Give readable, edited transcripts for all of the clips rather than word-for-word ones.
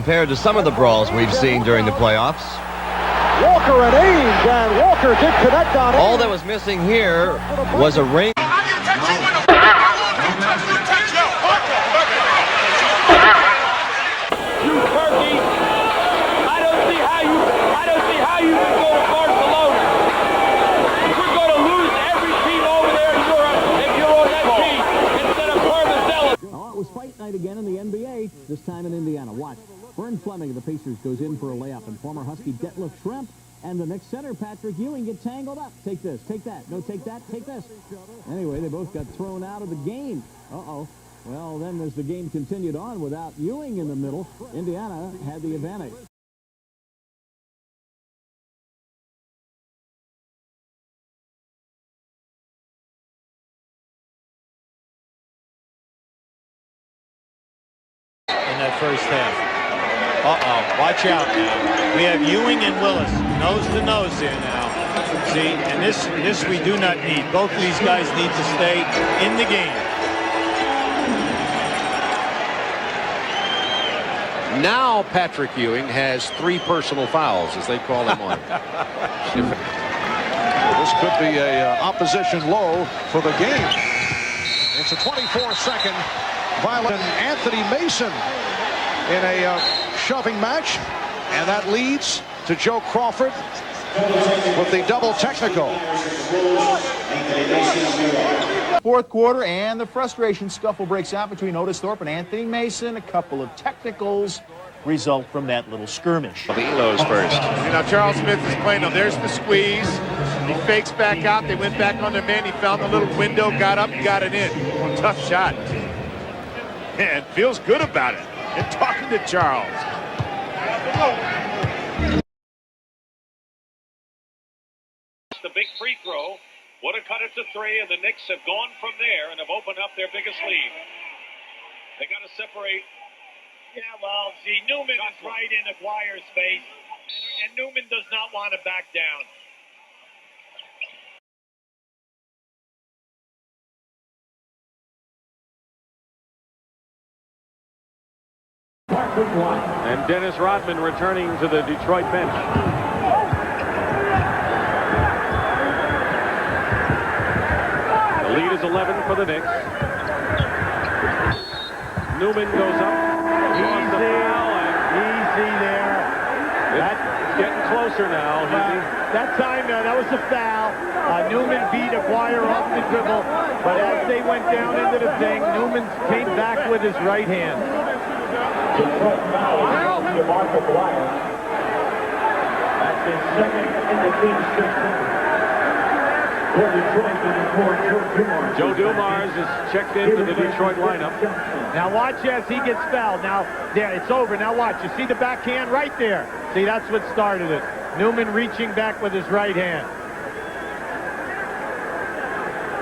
compared to some of the brawls we've seen during the playoffs. Walker and Ames, and Walker did connect on it. All that was missing here was a ring. I don't see how you can go to Barcelona. We're going to lose every team over there in Europe if you're on that team instead of Permazelli. Oh, it was fight night again in the NBA, this time in Indiana. Watch. Vern Fleming of the Pacers goes in for a layup, and former Husky Detlef Schrempf and the Knicks center, Patrick Ewing, get tangled up. Take this, take that, no, take that, take this. Anyway, they both got thrown out of the game. Uh-oh. Well, then as the game continued on without Ewing in the middle, Indiana had the advantage. In that first half. Uh-oh, watch out now. We have Ewing and Willis, nose to nose here now. See, and this we do not need. Both of these guys need to stay in the game. Now Patrick Ewing has 3 personal fouls, as they call them on. This could be a opposition low for the game. It's a 24-second violent Anthony Mason in a shoving match, and that leads to Joe Crawford with the double technical. Fourth quarter, and the frustration scuffle breaks out between Otis Thorpe and Anthony Mason. A couple of technicals result from that little skirmish. The Elos first. You know, Charles Smith is playing. Now, there's the squeeze. He fakes back out. They went back on their man. He found the little window, got up, and got it in. Tough shot. Man, feels good about it. And talking to Charles. The big free throw would have cut it to 3, and the Knicks have gone from there and have opened up their biggest lead. They got to separate. Yeah, well, see, Newman is right in Aguirre's face, and Newman does not want to back down. And Dennis Rodman returning to the Detroit bench. The lead is 11 for the Knicks. Newman goes up. Easy there. It's getting closer now. That time, that was a foul. Newman beat Aguirre off the dribble, but as they went down into the thing, Newman came back with his right hand. That's his second in the team's system. Joe Dumars is checked into the Detroit lineup. Now watch as he gets fouled. Now, there, it's over. Now watch. You see the backhand right there. See, that's what started it. Newman reaching back with his right hand.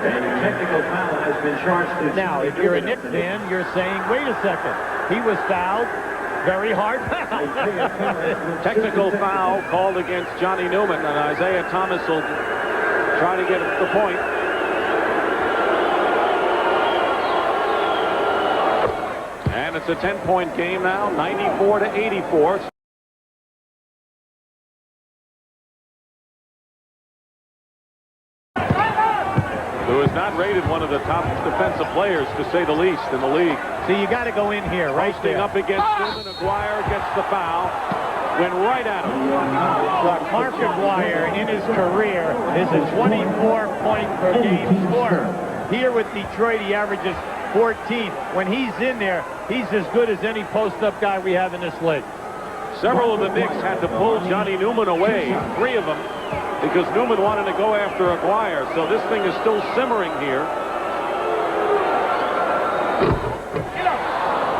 And a technical foul has been charged. Now, if you're a Knicks fan, you're saying, wait a second. He was fouled. Very hard foul. Technical foul called against Johnny Newman, and Isaiah Thomas will try to get the point. And it's a 10-point game now, 94-84. Who is not rated one of the top defensive players, to say the least, in the league. See, you got to go in here, right there. Up against Newman. Aguirre gets the foul. Went right at him. Mark Aguirre, in his career, is a 24-point-per-game scorer. Here with Detroit, he averages 14. When he's in there, he's as good as any post-up guy we have in this league. Several of the Knicks had to pull Johnny Newman away, 3 of them, because Newman wanted to go after Aguirre. So this thing is still simmering here.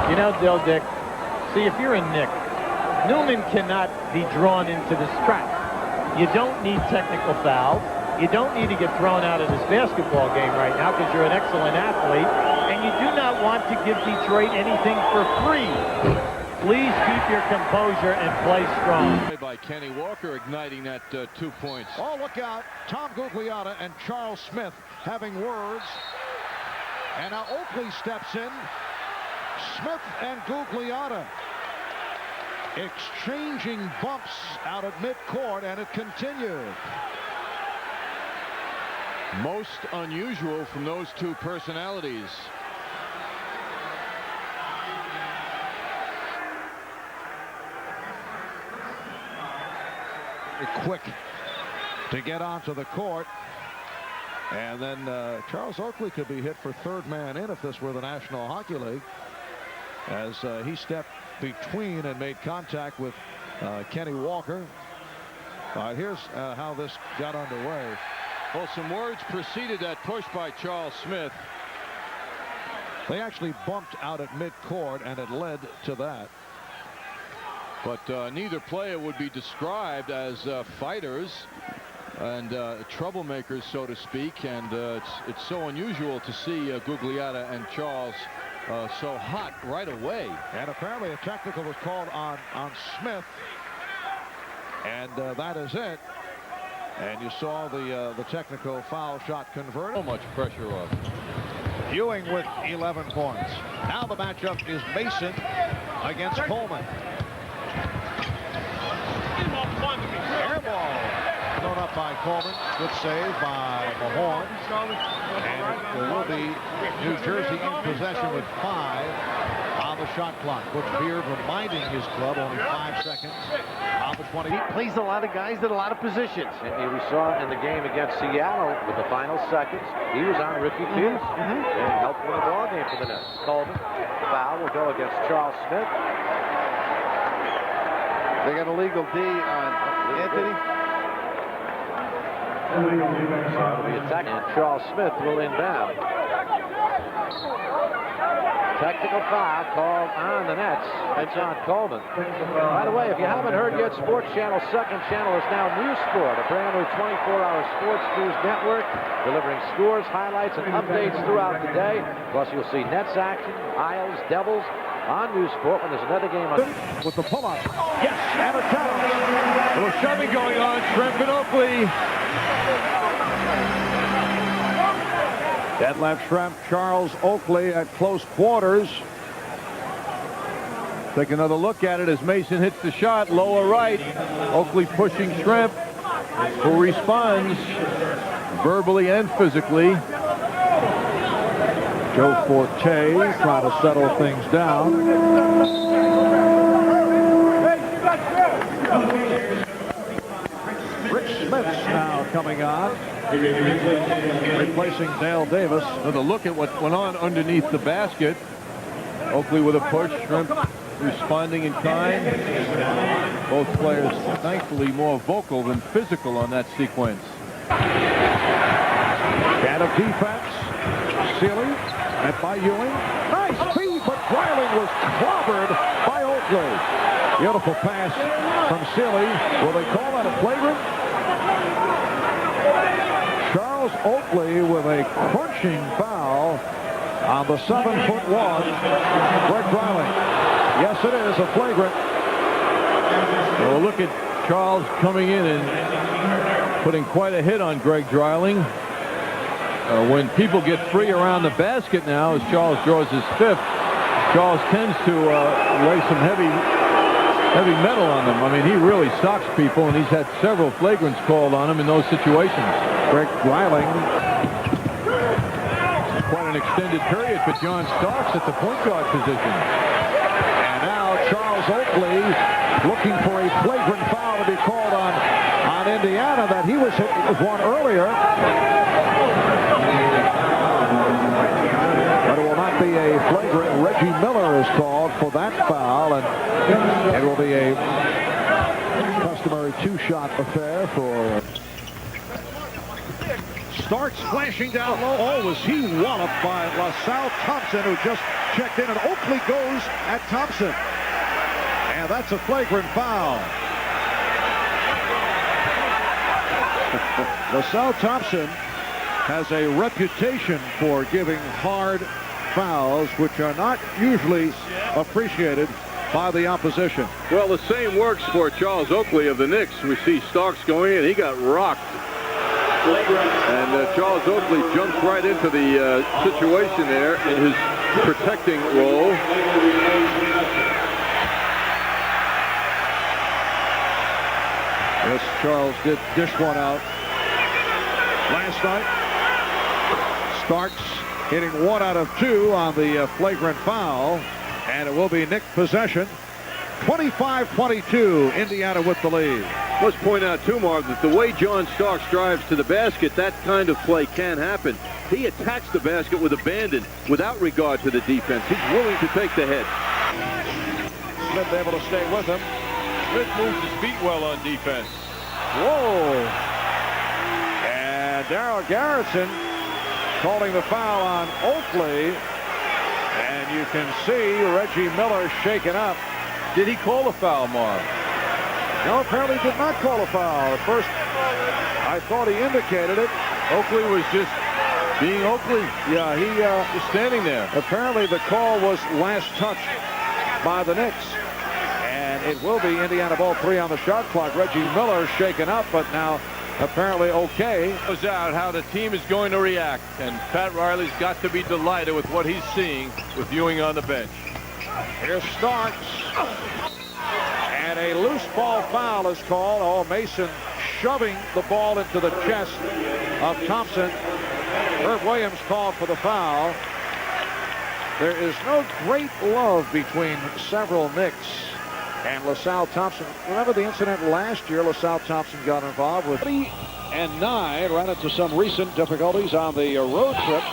You know, Del Dick, see, if you're a Knick, Newman cannot be drawn into this trap. You don't need technical fouls. You don't need to get thrown out of this basketball game right now because you're an excellent athlete. And you do not want to give Detroit anything for free. Please keep your composure and play strong. By Kenny Walker igniting that 2 points. Oh, look out. Tom Gugliotta and Charles Smith having words. And now Oakley steps in. Smith and Gugliotta. exchanging bumps out at midcourt, and it continued. Most unusual from those two personalities. Quick to get onto the court. And then Charles Oakley could be hit for third man in if this were the National Hockey League, as he stepped between and made contact with Kenny Walker. Here's how this got underway. Well, some words preceded that push by Charles Smith. They actually bumped out at midcourt, and it led to that. But neither player would be described as fighters and troublemakers, so to speak. And it's so unusual to see Gugliotta and Charles so hot right away. And apparently a technical was called on Smith, and that is it. And you saw the technical foul shot converted. So much pressure off. Ewing with 11 points. Now the matchup is Mason against Coleman. Air ball thrown up by Coleman. Good save by Mahorn. And there will be New Jersey in possession with 5 on the shot clock. Butch Beard reminding his club only 5 seconds on the 20. He plays a lot of guys in a lot of positions. And we saw in the game against Seattle with the final seconds, he was on Ricky Pierce and helped win the ball game for the Nets. Coleman, foul will go against Charles Smith. They got a legal D on Anthony. It'll be attacked, and Charles Smith will inbound. Technical foul called on the Nets. It's on Coleman. By the way, if you haven't heard yet, Sports Channel's second channel is now News Sport, a brand new 24-hour sports news network delivering scores, highlights, and updates throughout the day. Plus, you'll see Nets action, Isles, Devils on News Sport when there's another game on. With the pull-up. Yes, and a count. A little shoving going on. Shrimp and Oakley. Detlef Schrempf, Charles Oakley at close quarters. Take another look at it as Mason hits the shot. Lower right. Oakley pushing Schrempf, who responds verbally and physically. Joe Forte trying to settle things down. Rick Smith's now coming on, replacing Dale Davis. Another look at what went on underneath the basket. Oakley with a push. Schrempf responding in kind. Both players thankfully more vocal than physical on that sequence. Can of defense. Sealy. Met by Ewing. Nice feed, but Dreiling was clobbered by Oakley. Beautiful pass from Sealy. Will they call that a flagrant? Charles Oakley with a crunching foul on the 7'1" Greg Dreiling. Yes, it is a flagrant. Well, look at Charles coming in and putting quite a hit on Greg Dreiling. When people get free around the basket now, as Charles draws his 5th, Charles tends to lay some heavy metal on them. I mean, he really socks people, and he's had several flagrants called on him in those situations. Greg Dreiling. Quite an extended period for John Starks at the point guard position. And now Charles Oakley looking for a flagrant foul to be called on Indiana that he was hit with one earlier. But it will not be a flagrant. Reggie Miller is called for that foul, and it will be a customary 2-shot affair for Starks flashing down low. Oh, was he walloped by LaSalle Thompson, who just checked in, and Oakley goes at Thompson. And that's a flagrant foul. LaSalle Thompson has a reputation for giving hard fouls, which are not usually appreciated by the opposition. Well, the same works for Charles Oakley of the Knicks. We see Starks going in. He got rocked. And Charles Oakley jumps right into the situation there in his protecting role. Yes, Charles did dish one out last night. Starks hitting 1 out of 2 on the flagrant foul, and it will be Knicks possession. 25-22, Indiana with the lead. Let's point out, too, Marv, that the way John Starks drives to the basket, that kind of play can happen. He attacks the basket with abandon without regard to the defense. He's willing to take the hit. Smith able to stay with him. Smith moves his feet well on defense. Whoa. And Darryl Garrison calling the foul on Oakley. And you can see Reggie Miller shaken up. Did he call a foul, Marv? No, apparently did not call a foul. At first, I thought he indicated it. Oakley was just being Oakley. Yeah, he was standing there. Apparently the call was last touched by the Knicks. And it will be Indiana ball 3 on the shot clock. Reggie Miller shaken up, but now apparently okay. Knows out how the team is going to react, and Pat Riley's got to be delighted with what he's seeing with Ewing on the bench. Here's Starks. And a loose ball foul is called. Oh, Mason shoving the ball into the chest of Thompson. Herb Williams called for the foul. There is no great love between several Knicks and LaSalle Thompson. Remember the incident last year? LaSalle Thompson got involved with 3 and 9. Ran into some recent difficulties on the road trip.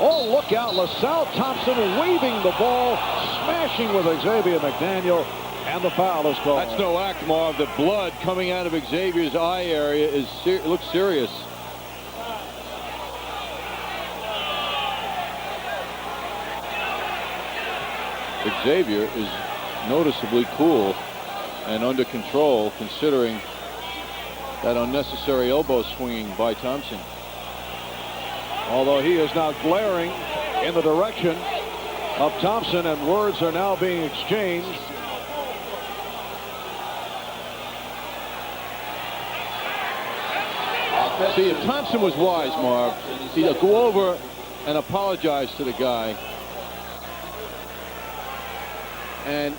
Oh, look out. LaSalle Thompson waving the ball, smashing with Xavier McDaniel, and the foul is called. That's no act, Marv. The blood coming out of Xavier's eye area looks serious. Xavier is noticeably cool and under control, considering that unnecessary elbow swinging by Thompson. Although he is now glaring in the direction of Thompson, and words are now being exchanged. See, if Thompson was wise, Marv, he'd go over and apologize to the guy. And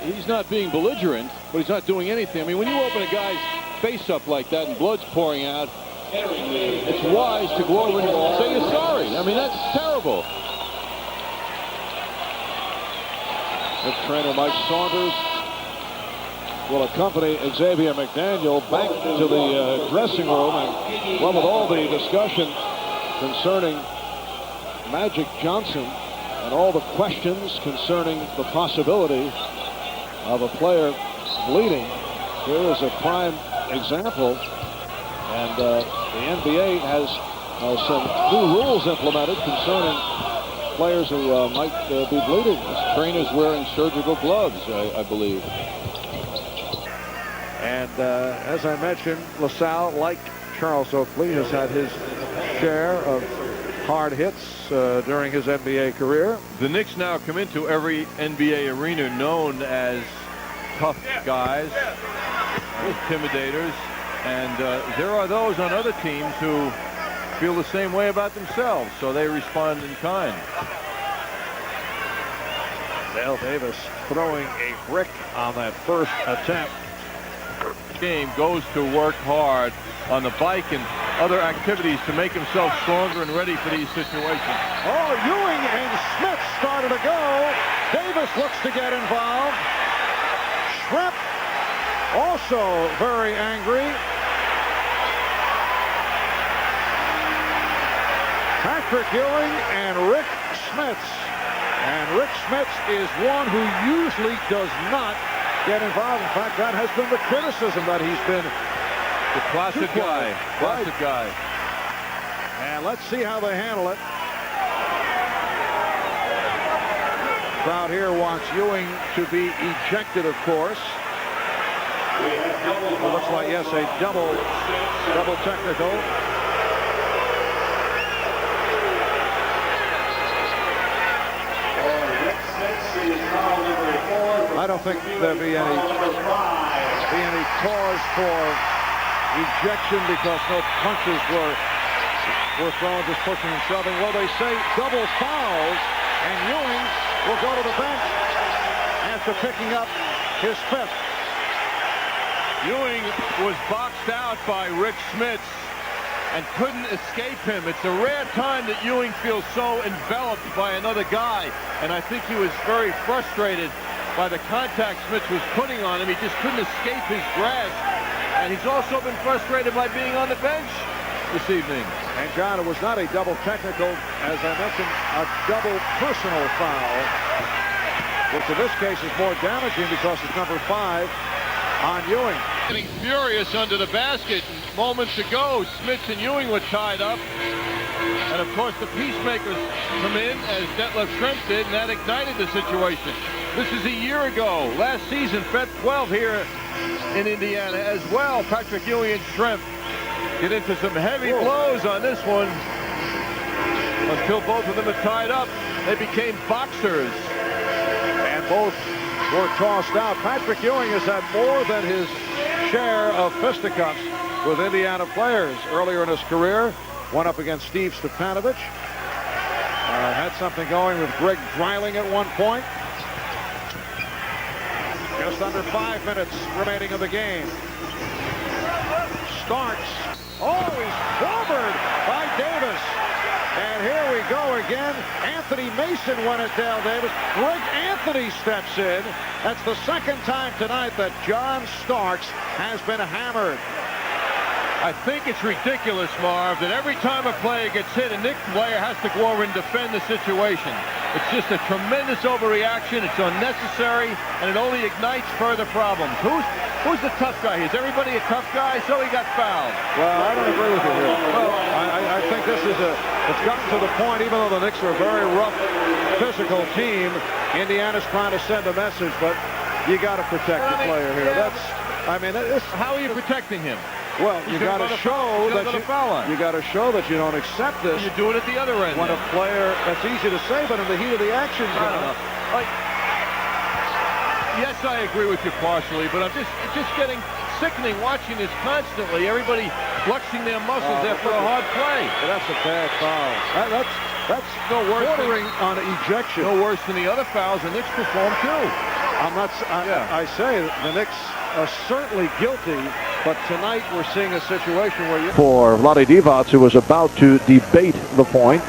he's not being belligerent, but he's not doing anything. I mean, when you open a guy's face up like that and blood's pouring out, it's wise to go over and say you're sorry. I mean, that's terrible. Head trainer Mike Saunders will accompany Xavier McDaniel back to the dressing room, and well, with all the discussion concerning Magic Johnson and all the questions concerning the possibility of a player bleeding, here is a prime example. And the NBA has some new rules implemented concerning players who might be bleeding. This trainer's wearing surgical gloves, I believe. And as I mentioned, LaSalle, like Charles Oakley, has had his share of hard hits during his NBA career. The Knicks now come into every NBA arena known as tough guys, intimidators, and there are those on other teams who feel the same way about themselves, so they respond in kind. Dale Davis throwing a brick on that first attempt. Game goes to work hard on the bike and other activities to make himself stronger and ready for these situations. Oh, Ewing and Smith started to go. Davis looks to get involved. Shrimp also very angry. Patrick Ewing and Rick Smits. And Rick Smits is one who usually does not get involved. In fact, that has been the criticism, that he's been the classic guy. Classic guy. And let's see how they handle it. Crowd here wants Ewing to be ejected, of course. It looks like, yes, a double technical. I don't think there'll be any cause for ejection because no punches were thrown, just pushing and shoving. Well, they say double fouls, and Ewing will go to the bench after picking up his fifth. Ewing was boxed out by Rick Smits and couldn't escape him. It's a rare time that Ewing feels so enveloped by another guy, and I think he was very frustrated by the contact Smits was putting on him. He just couldn't escape his grasp, and he's also been frustrated by being on the bench this evening. And John, it was not a double technical, as I mentioned, a double personal foul, which in this case is more damaging because it's number 5 on Ewing. Getting furious under the basket. Moments ago, Smits and Ewing were tied up. And of course, the peacemakers come in, as Detlef Schrempf did, and that ignited the situation. This is a year ago. Last season, Fed 12 here in Indiana as well. Patrick Ewing and Schrempf get into some heavy blows on this one. Until both of them are tied up, they became boxers. And both were tossed out. Patrick Ewing has had more than his share of fisticuffs with Indiana players earlier in his career. One up against Steve Stepanovich. Had something going with Greg Dreiling at one point. Just under 5 minutes remaining of the game. Starks. Oh, he's clobbered by Davis. And here we go again. Anthony Mason won it, Dale Davis. Greg Anthony steps in. That's the second time tonight that John Starks has been hammered. I think it's ridiculous, Marv, that every time a player gets hit, a Knicks player has to go over and defend the situation. It's just a tremendous overreaction. It's unnecessary, and it only ignites further problems. Who's the tough guy? Is everybody a tough guy? So he got fouled. Well, I don't agree with you here. Well, I think this is it's gotten to the point, even though the Knicks are a very rough, physical team, Indiana's trying to send a message, but you got to protect the player here. How are you protecting him? Well, you got to show that you don't accept this. You do it at the other end. When a player, that's easy to say, but in the heat of the action, yes, I agree with you partially, but it's just getting sickening watching this constantly. Everybody flexing their muscles after a hard play. Well, that's a bad foul. That's no worse bordering on ejection. No worse than the other fouls the Knicks performed too. I say the Knicks are certainly guilty, but tonight we're seeing a situation where for Vlade Divac, who was about to debate the point.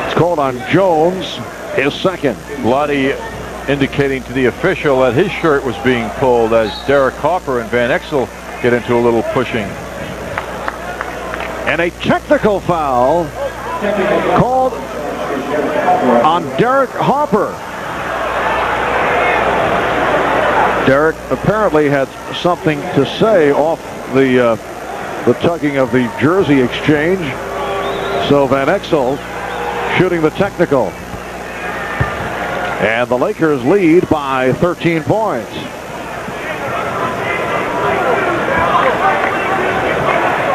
It's called on Jones, his second. Vlade indicating to the official that his shirt was being pulled as Derek Harper and Van Exel get into a little pushing. And a technical foul called on Derek Harper. Derek apparently had something to say off the tugging of the jersey exchange. So Van Exel shooting the technical. And the Lakers lead by 13 points.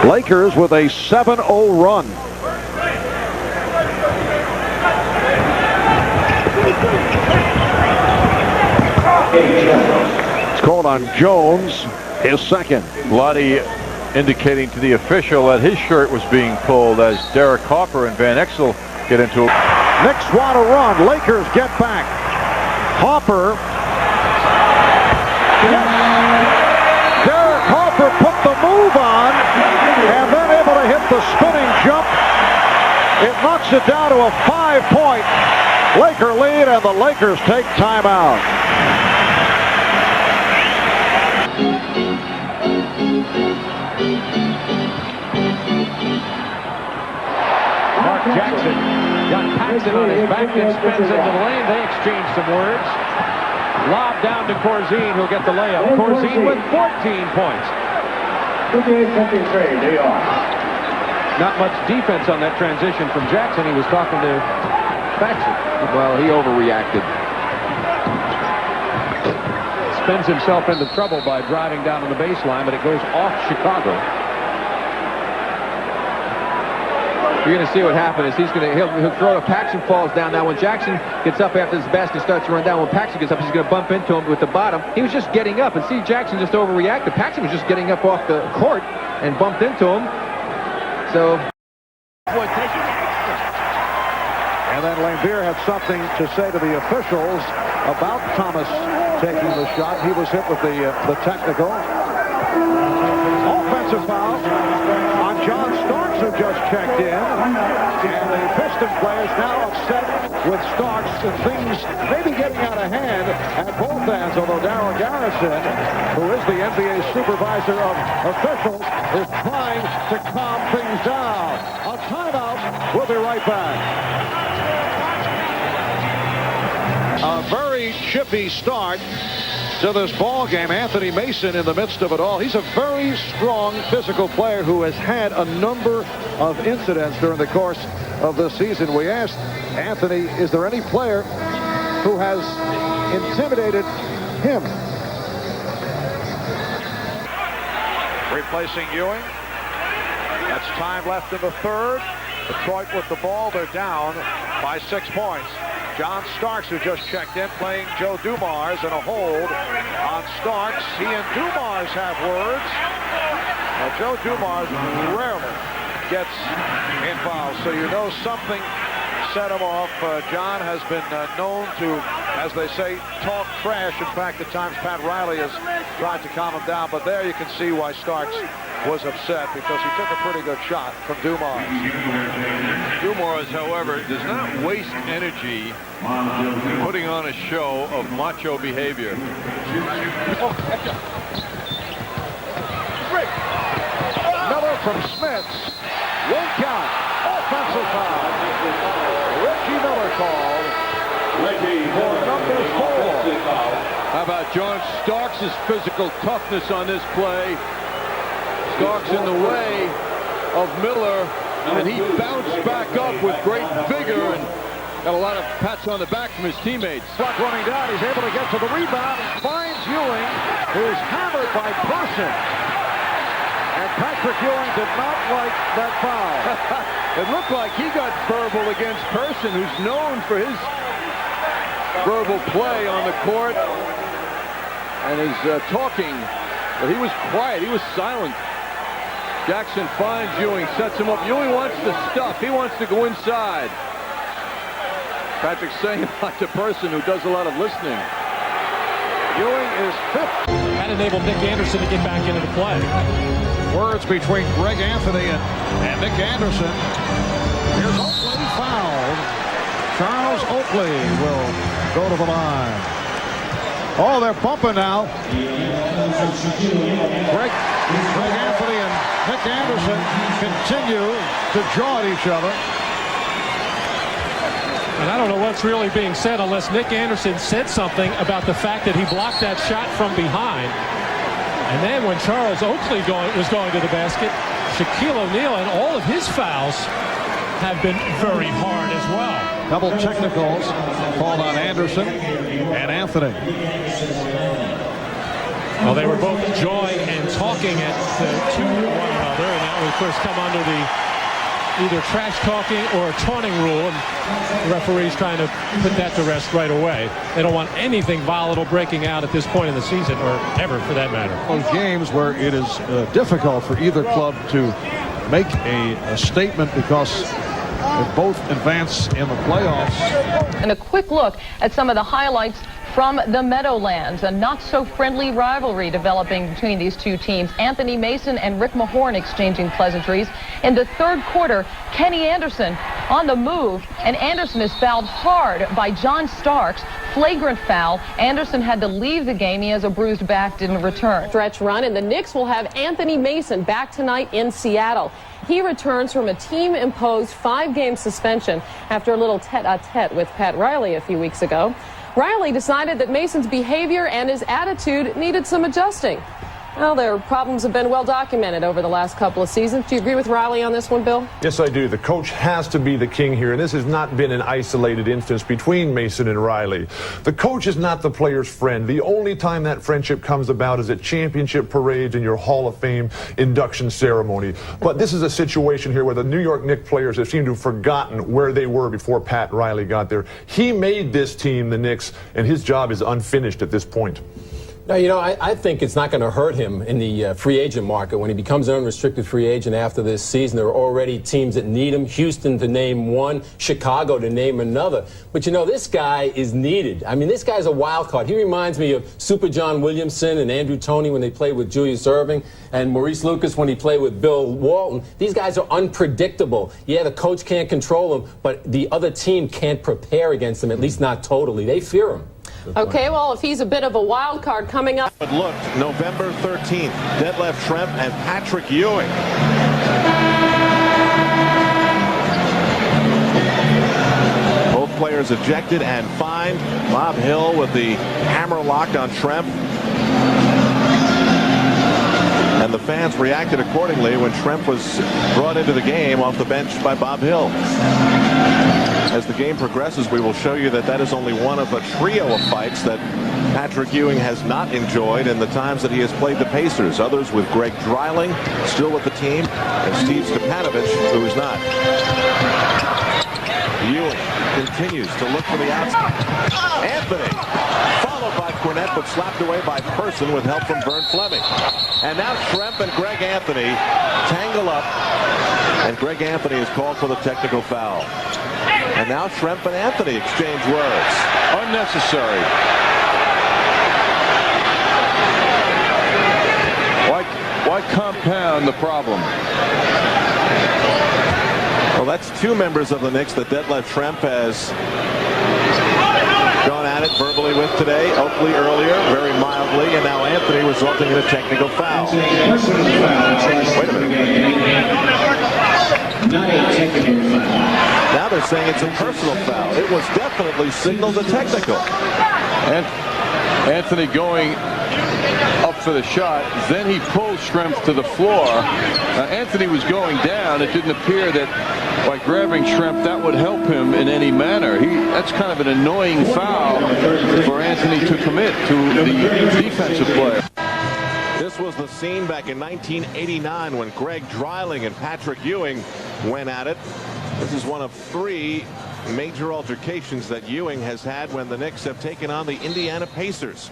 Lakers with a 7-0 run. It's called on Jones, his second. Vlade indicating to the official that his shirt was being pulled as Derek Harper and Van Exel get into it. Knicks want to run. Lakers get back. Harper. Derek Harper put the move on and then able to hit the spinning jump. It knocks it down to a 5-point Laker lead, and the Lakers take timeout. Mark Jackson got Paxson on his back and spins into the lane. They exchange some words. Lob down to Corzine, who'll get the layup. Corzine with 14 points. Not much defense on that transition from Jackson. He was talking to Paxson. Well, he overreacted. Spins himself into trouble by driving down on the baseline, but it goes off Chicago. You're going to see what happens. He'll throw it. Paxson falls down. Now, when Jackson gets up after this basket starts to run down, when Paxson gets up, he's going to bump into him with the bottom. He was just getting up, and see, Jackson just overreacted. Paxson was just getting up off the court and bumped into him. So, and then Lambeer had something to say to the officials about Thomas taking the shot. He was hit with the technical. Offensive foul on John Starks, who just checked in. And the Piston players now upset with Starks, and things maybe getting out of hand at both ends, although Darryl Garrison, who is the NBA supervisor of officials, is trying to calm things down. A timeout. We'll be right back. A very chippy start to this ball game. Anthony Mason in the midst of it all. He's a very strong physical player who has had a number of incidents during the course of the season. We asked Anthony, is there any player who has intimidated him? Replacing Ewing. That's time left in the third. Detroit with the ball. They're down by 6 points. John Starks, who just checked in, playing Joe Dumars, and a hold on Starks. He and Dumars have words. Joe Dumars rarely gets in fouls, so you know something set him off. John has been known to, as they say, talk trash. In fact, at times Pat Riley has tried to calm him down, but there you can see why Starks was upset, because he took a pretty good shot from Dumars. Dumars, however, does not waste energy putting on a show of macho behavior. Miller from Smith's. Won't count. Offensive foul. Reggie Miller called for number 4. How about John Starks' physical toughness on this play? Starks in the way of Miller, and he bounced back up with great vigor and got a lot of pats on the back from his teammates. Clock running down. He's able to get to the rebound and finds Ewing, who's hammered by Person. And Patrick Ewing did not like that foul. It looked like he got verbal against Person, who's known for his verbal play on the court and his talking, but he was quiet. He was silent. Jackson finds Ewing, sets him up. Ewing wants the stuff. He wants to go inside. Patrick's saying like the person who does a lot of listening. Ewing is 5th. That enabled Nick Anderson to get back into the play. Words between Greg Anthony and Nick Anderson. Here's Oakley fouled. Charles Oakley will go to the line. Oh, they're bumping now. Greg Anthony and Nick Anderson continue to jaw at each other. And I don't know what's really being said unless Nick Anderson said something about the fact that he blocked that shot from behind. And then when Charles Oakley was going to the basket, Shaquille O'Neal and all of his fouls have been very hard as well. Double technicals called on Anderson and Anthony. Well, they were both jawing and talking to one another, and that would, of course, come under the either trash talking or taunting rule, and the referee's trying to put that to rest right away. They don't want anything volatile breaking out at this point in the season, or ever for that matter. Those games where it is difficult for either club to make a statement because they both advance in the playoffs. And a quick look at some of the highlights from the Meadowlands. A not-so-friendly rivalry developing between these two teams. Anthony Mason and Rick Mahorn exchanging pleasantries. In the third quarter, Kenny Anderson on the move, and Anderson is fouled hard by John Starks. Flagrant foul. Anderson had to leave the game. He has a bruised back, didn't return. Stretch run, and the Knicks will have Anthony Mason back tonight in Seattle. He returns from a team-imposed 5-game suspension after a little tete-a-tete with Pat Riley a few weeks ago. Riley decided that Mason's behavior and his attitude needed some adjusting. Well, their problems have been well documented over the last couple of seasons. Do you agree with Riley on this one, Bill? Yes, I do. The coach has to be the king here, and this has not been an isolated instance between Mason and Riley. The coach is not the player's friend. The only time that friendship comes about is at championship parades and your Hall of Fame induction ceremony. But this is a situation here where the New York Knicks players have seemed to have forgotten where they were before Pat Riley got there. He made this team, the Knicks, and his job is unfinished at this point. No, you know, I think it's not going to hurt him in the free agent market. When he becomes an unrestricted free agent after this season, there are already teams that need him. Houston to name one, Chicago to name another. But, you know, this guy is needed. I mean, this guy's a wild card. He reminds me of Super John Williamson and Andrew Toney when they played with Julius Erving, and Maurice Lucas when he played with Bill Walton. These guys are unpredictable. Yeah, the coach can't control them, but the other team can't prepare against them, at least not totally. They fear him. Okay, well, if he's a bit of a wild card coming up. But look, November 13th, Detlef Schrempf and Patrick Ewing. Both players ejected and fined. Bob Hill with the hammer locked on Schrempf. And the fans reacted accordingly when Schrempf was brought into the game off the bench by Bob Hill. As the game progresses, we will show you that that is only one of a trio of fights that Patrick Ewing has not enjoyed in the times that he has played the Pacers. Others with Greg Dreiling still with the team, and Steve Stepanovich, who is not. Ewing continues to look for the outside. Anthony, followed by Cornette, but slapped away by Person with help from Vern Fleming. And now Schrempf and Greg Anthony tangle up, and Greg Anthony is called for the technical foul. And now Schrempf and Anthony exchange words. Unnecessary. Why compound the problem? Well, that's two members of the Knicks that Detlef Schrempf has gone at it verbally with today. Oakley earlier, very mildly, and now Anthony resulting in a technical foul. Wait a minute. Now they're saying it's a personal foul. It was definitely signaled a technical. And Anthony going up for the shot, then he pulls Schrempf to the floor. Anthony was going down. It didn't appear that by grabbing Schrempf that would help him in any manner. That's kind of an annoying foul for Anthony to commit to the defensive player. This was the scene back in 1989 when Greg Dreiling and Patrick Ewing went at it. This is one of three major altercations that Ewing has had when the Knicks have taken on the Indiana Pacers.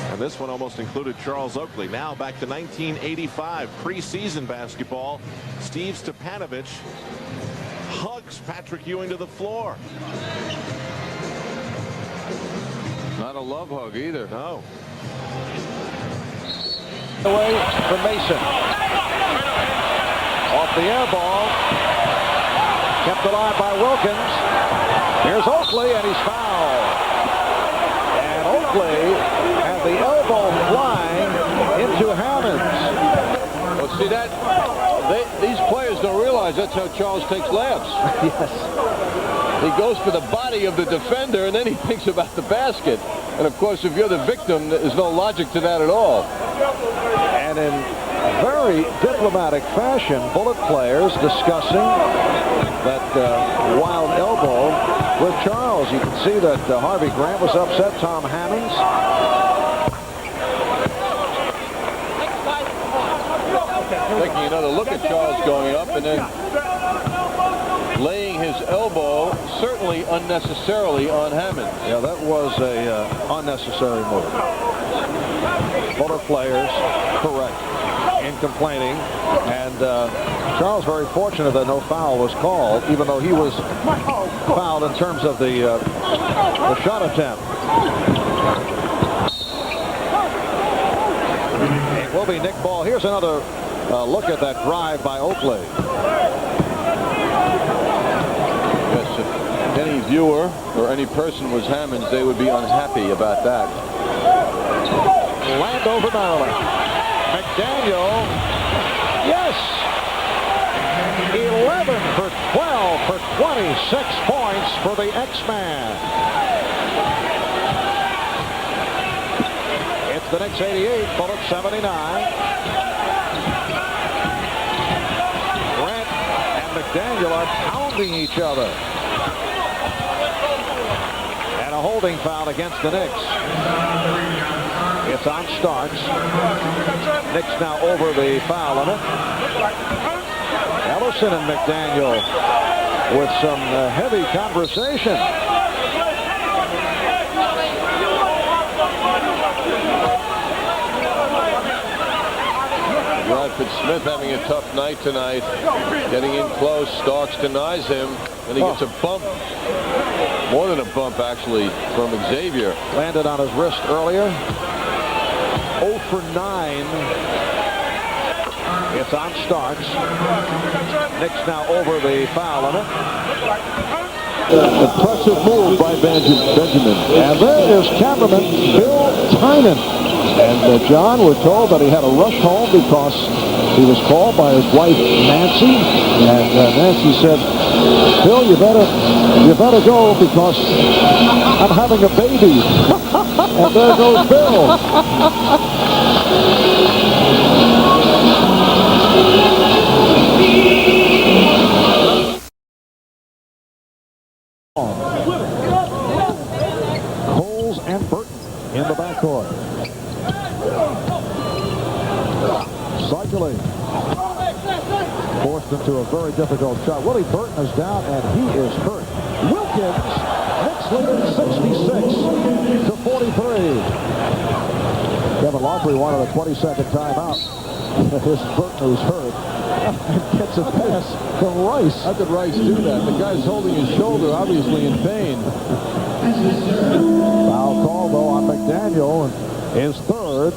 And this one almost included Charles Oakley. Now back to 1985 preseason basketball. Steve Stepanovich hugs Patrick Ewing to the floor. Not a love hug either. No. Away for Mason. Off the air ball. Kept alive by Wilkins. Here's Oakley, and he's fouled. And Oakley had the elbow flying into Hammonds. Well, see that? These players don't realize that's how Charles takes layups. Yes. He goes for the body of the defender, and then he thinks about the basket. And, of course, if you're the victim, there's no logic to that at all. And in very diplomatic fashion, Bullet players discussing that wild elbow with Charles. You can see that Harvey Grant was upset, Tom Hammonds. Taking another look at Charles going up and then laying his elbow certainly unnecessarily on Hammond. Yeah, that was a unnecessary move. Bullet players correct in complaining, and Charles very fortunate that no foul was called, even though he was fouled in terms of the shot attempt. It will be Nick ball. Here's another look at that drive by Oakley. Yes, if any viewer or any person was Hammonds, they would be unhappy about that. Landover, Maryland. McDaniel. Yes. 11 for 12 for 26 points for the X-Man. It's the Knicks 88, Bullet 79. Grant and McDaniel are pounding each other. And a holding foul against the Knicks. It's on Starks. Knicks now over the foul limit. Ellison and McDaniel with some heavy conversation. Alfred Smith having a tough night tonight. Getting in close. Starks denies him. And he gets a bump. More than a bump, actually, from Xavier. Landed on his wrist earlier. 0 for 9. It's on Starks. Knicks now over the foul limit. Impressive move by Benjamin. And there is cameraman Bill Tynan. And John, we're told that he had to rush home because he was called by his wife Nancy. And Nancy said, Bill, you better go because I'm having a baby. And there goes Bill. Coles and Burton in the backcourt. Cycling. Forced into a very difficult shot. Willie Burton is down and he is hurt. Wilkins, Knicks lead 66-43. Kevin Lawfrey wanted a 20-second timeout. Here's Burton, who's hurt, and gets a pass from Rice. How could Rice do that? The guy's holding his shoulder, obviously in pain. Foul call, though, on McDaniel, his third.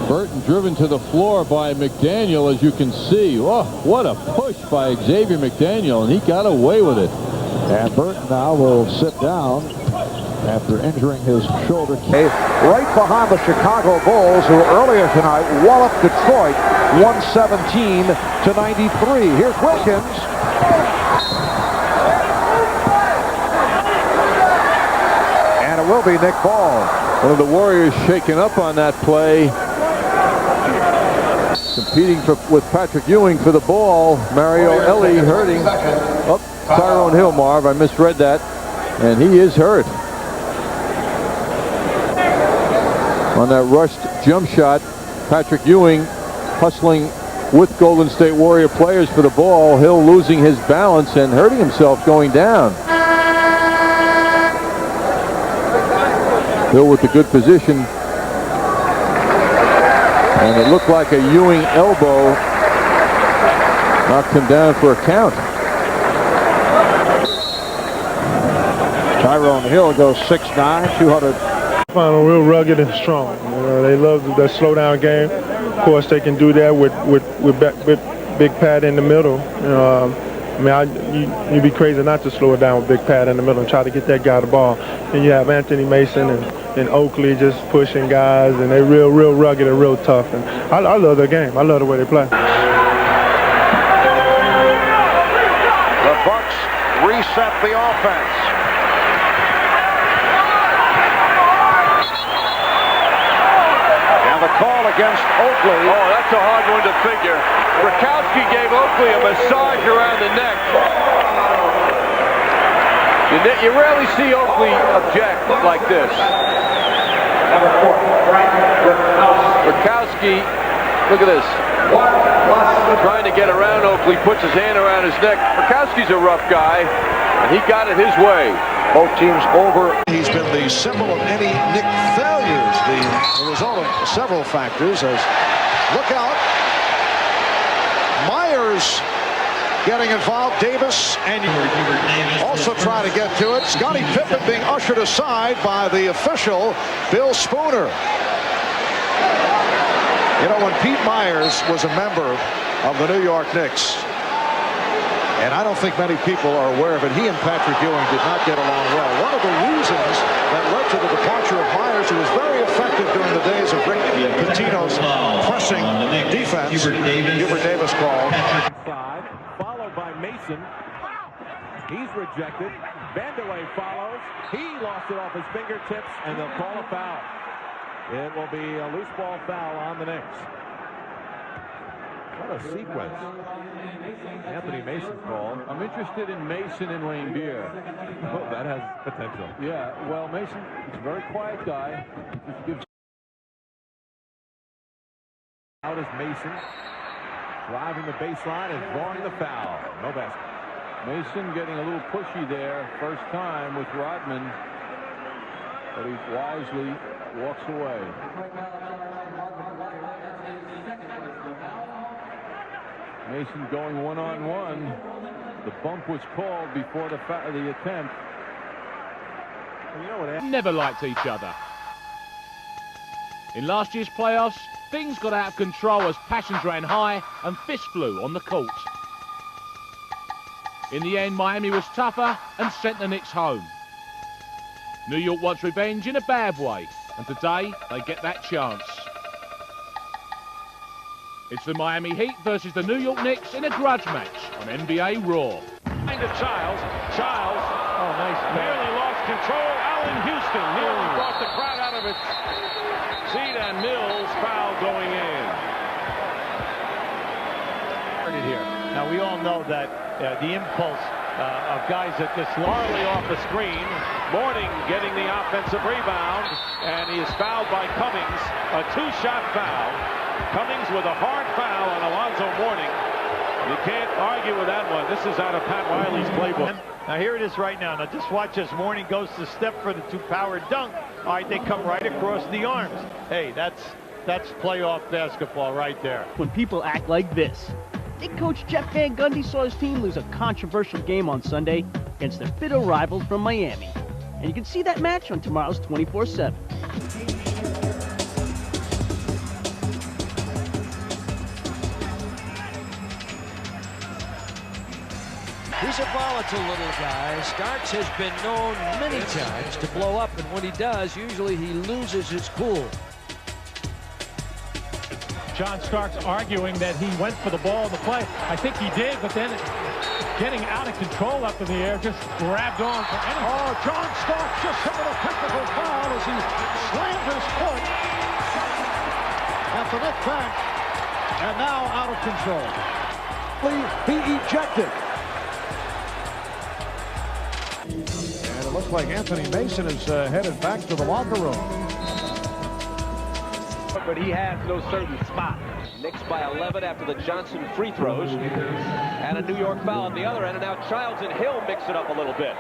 Burton driven to the floor by McDaniel, as you can see. Oh, what a push by Xavier McDaniel, and he got away with it. And Burton now will sit down after injuring his shoulder. Right behind the Chicago Bulls, who earlier tonight walloped Detroit 117-93. Here's Wilkins. And it will be Nick Ball. One of the Warriors shaken up on that play. Competing with Patrick Ewing for the ball. Mario Ellie hurting. Oh, Tyrone Hill, Marv. I misread that. And he is hurt. On that rushed jump shot, Patrick Ewing hustling with Golden State Warrior players for the ball. Hill losing his balance and hurting himself going down. Hill with the good position. And it looked like a Ewing elbow knocked him down for a count. Tyrone Hill goes 6'9", 200. Find them real rugged and strong. You know, they love that slow down game. Of course, they can do that with Big Pat in the middle. I mean, you'd be crazy not to slow it down with Big Pat in the middle and try to get that guy the ball. And you have Anthony Mason and Oakley just pushing guys, and they're real rugged and real tough. And I love their game. I love the way they play. The Bucks reset the offense. And the call against Oakley. Oh, that's a hard one to figure. Rakowski gave Oakley a massage around the neck. You rarely see Oakley object like this. Rakowski, look at this. Trying to get around Oakley, puts his hand around his neck. Rakowski's a rough guy, and he got it his way. Both teams over. He's been the symbol of any Knick failures. The result of several factors. As look out. Myers getting involved. Davis and also trying to get to it. Scottie Pippen being ushered aside by the official, Bill Spooner. You know, when Pete Myers was a member of the New York Knicks, and I don't think many people are aware of it, he and Patrick Ewing did not get along well. One of the reasons that led to the departure of Myers, who was very effective during the days of Rick Pitino's pressing defense. Hubert Davis called. Five, followed by Mason. He's rejected. Vandeweghe follows. He lost it off his fingertips, and they'll call a foul. It will be a loose ball foul on the Knicks. What a sequence. Anthony Mason called. I'm interested in Mason and Wayne Beer. Oh, that has potential. Yeah, well, Mason is a very quiet guy. Just gives out is Mason. Driving the baseline and drawing the foul. No basket. Mason getting a little pushy there. First time with Rodman. But he wisely walks away. Mason going one-on-one. The bump was called before the attempt. You know what? Never liked each other. In last year's playoffs, things got out of control as passions ran high and fists flew on the court. In the end, Miami was tougher and sent the Knicks home. New York wants revenge in a bad way, and today they get that chance. It's the Miami Heat versus the New York Knicks in a grudge match on NBA Raw. Into Childs. Childs. Oh, nice. Nearly lost control. Allen Houston nearly brought the crowd out of its seat, and Mills foul going in. Here. Now we all know that the impulse of guys at this Marley off the screen. Mourning getting the offensive rebound, and he is fouled by Cummings. A two-shot foul. Cummings with a hard foul on Alonzo Mourning. You can't argue with that one. This is out of Pat Riley's playbook. Now here it is right now. Now just watch as Mourning goes to step for the two-power dunk. All right, they come right across the arms. Hey, that's playoff basketball right there. When people act like this. Big coach Jeff Van Gundy saw his team lose a controversial game on Sunday against their bitter rivals from Miami. And you can see that match on tomorrow's 24/7. He's a volatile little guy. Starks has been known many times to blow up, and when he does, usually he loses his cool. John Starks arguing that he went for the ball in the play. I think he did, but then getting out of control up in the air, just grabbed on for anything. Oh, John Starks just hit with a technical foul as he slammed his foot at the Knicks bench, and now out of control. He ejected. And it looks like Anthony Mason is headed back to the locker room. But he has no certain spot. Knicks by 11 after the Johnson free throws. And a New York foul at the other end. And now Childs and Hill mix it up a little bit.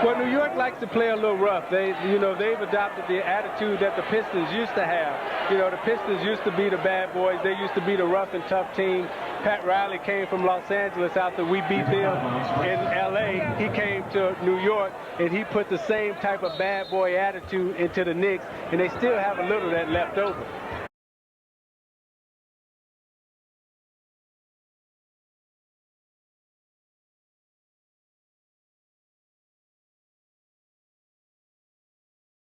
Well, New York likes to play a little rough. They've adopted the attitude that the Pistons used to have. The Pistons used to be the bad boys. They used to be the rough and tough team. Pat Riley came from Los Angeles after we beat them in L.A. He came to New York, and he put the same type of bad boy attitude into the Knicks, and they still have a little of that left over.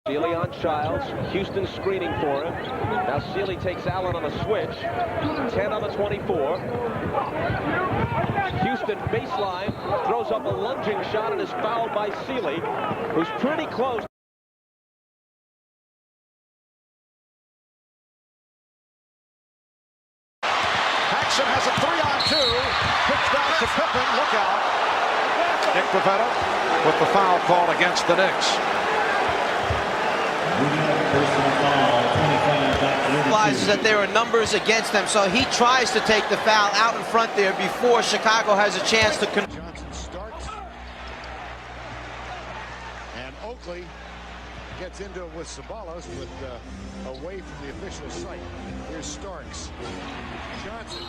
Sealy on Childs. Houston screening for him. Now Sealy takes Allen on a switch. 10 on the 24. Houston baseline. Throws up a lunging shot and is fouled by Sealy, who's pretty close. Paxson has a 3-on-2. Pitched out to Pippen. Look out. Nick Pivetta with the foul called against the Knicks. Realizes that there are numbers against them, so he tries to take the foul out in front there before Chicago has a chance to. Johnson starts, and Oakley gets into it with Sabalos, but away from the official site. Here's Starks, Johnson,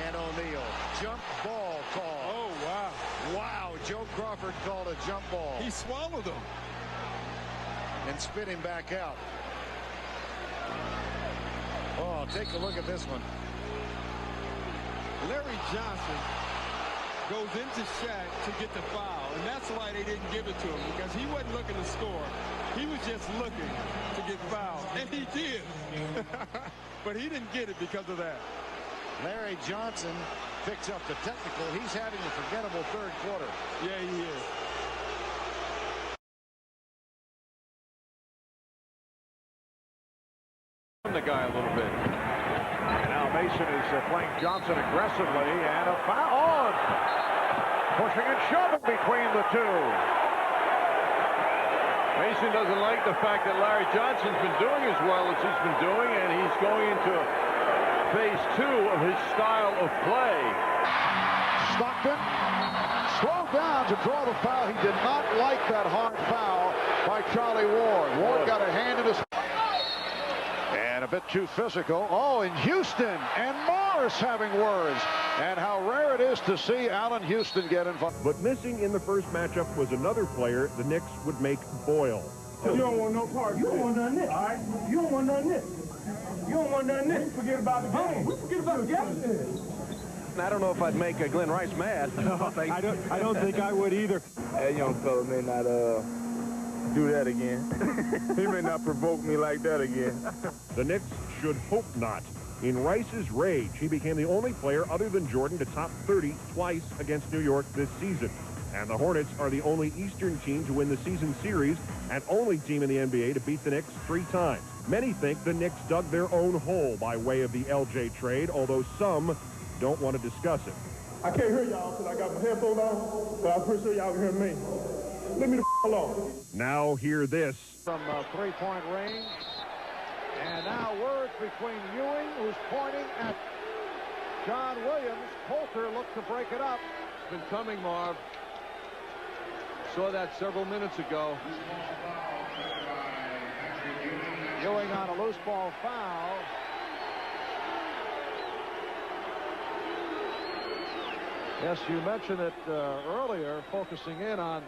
and O'Neal. Jump ball call. Oh wow! Wow! Joe Crawford called a jump ball. He swallowed him and spit him back out. Oh, take a look at this one. Larry Johnson goes into Shaq to get the foul, and that's why they didn't give it to him, because he wasn't looking to score. He was just looking to get fouled, and he did. But he didn't get it because of that. Larry Johnson picks up the technical. He's having a forgettable third quarter. Yeah, he is. The guy a little bit. And now Mason is playing Johnson aggressively, and a foul on. Pushing and shoving between the two. Mason doesn't like the fact that Larry Johnson's been doing as well as he's been doing, and he's going into phase 2 of his style of play. Stockton slowed down to draw the foul. He did not like that hard foul by Charlie Ward. Ward got a hand in his... And a bit too physical. Oh, in Houston, and Morris having words. And how rare it is to see Allen Houston get involved. But missing in the first matchup was another player the Knicks would make Boyle. You don't want no part. You don't want none of this. All right? You don't want none of this. You don't want none of this. Forget about the game. We forget about the game. I don't know if I'd make Glenn Rice mad. I don't think I would either. That young fella may not do that again. He may not provoke me like that again. The Knicks should hope not. In Rice's rage, he became the only player other than Jordan to top 30 twice against New York this season. And the Hornets are the only Eastern team to win the season series and only team in the NBA to beat the Knicks 3 times. Many think the Knicks dug their own hole by way of the LJ trade, although some don't want to discuss it. I can't hear y'all because I got my headphones on, but I'm pretty sure y'all can hear me. Leave me the alone. Now hear this. From three-point range. And now words between Ewing, who's pointing at John Williams. Coulter looked to break it up. It's been coming, Marv. Saw that several minutes ago. Ewing on a loose ball foul. Yes, you mentioned it earlier, focusing in on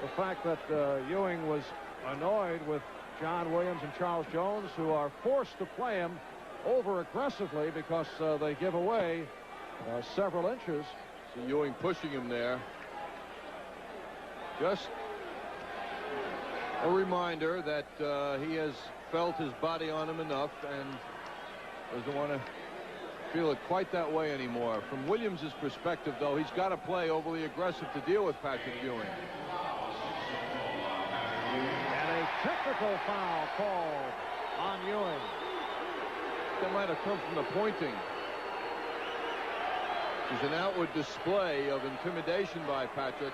the fact that Ewing was annoyed with John Williams and Charles Jones, who are forced to play him over aggressively because they give away several inches. See Ewing pushing him there. Just a reminder that he has felt his body on him enough and doesn't want to feel it quite that way anymore. From Williams' perspective, though, he's got to play overly aggressive to deal with Patrick Ewing. And a technical foul called on Ewing. That might have come from the pointing. It's an outward display of intimidation by Patrick.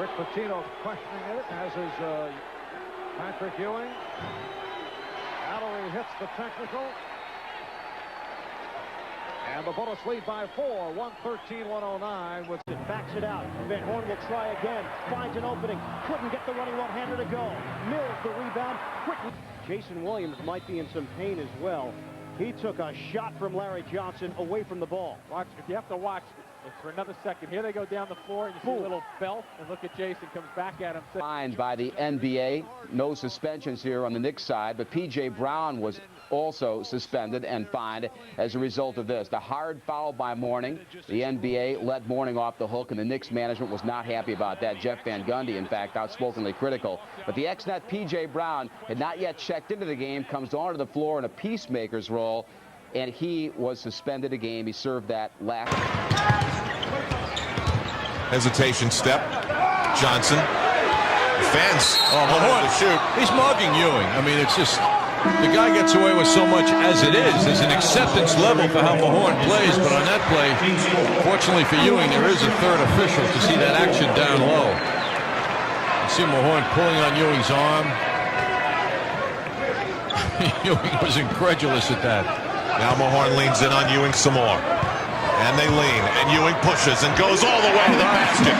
Rick Pitino questioning it, as is Patrick Ewing. Mallory hits the technical. And the Bullets lead by 4, 113-109. With it backs it out. Van Horn will try again. Finds an opening. Couldn't get the running one-hander to go. Mills the rebound. Quickly. Jason Williams might be in some pain as well. He took a shot from Larry Johnson away from the ball. Watch, if you have to watch for another second. Here they go down the floor, and you see a little belt, and look at Jason comes back at him. Fined by the NBA. No suspensions here on the Knicks side, but P.J. Brown was also suspended and fined as a result of this. The hard foul by Mourning. The NBA let Mourning off the hook, and the Knicks management was not happy about that. Jeff Van Gundy, in fact, outspokenly critical. But the ex-Net P.J. Brown had not yet checked into the game, comes onto the floor in a peacemaker's role, and he was suspended a game. He served that last. Hesitation step. Johnson. Fans. Oh, Mahorn. Shoot. He's mugging Ewing. I mean, it's just the guy gets away with so much as it is. There's an acceptance level for how Mahorn plays, but on that play, fortunately for Ewing, there is a third official to see that action down low. You see Mahorn pulling on Ewing's arm. Ewing was incredulous at that. Now Mahorn leans in on Ewing some more. And they lean, and Ewing pushes and goes all the way to the basket.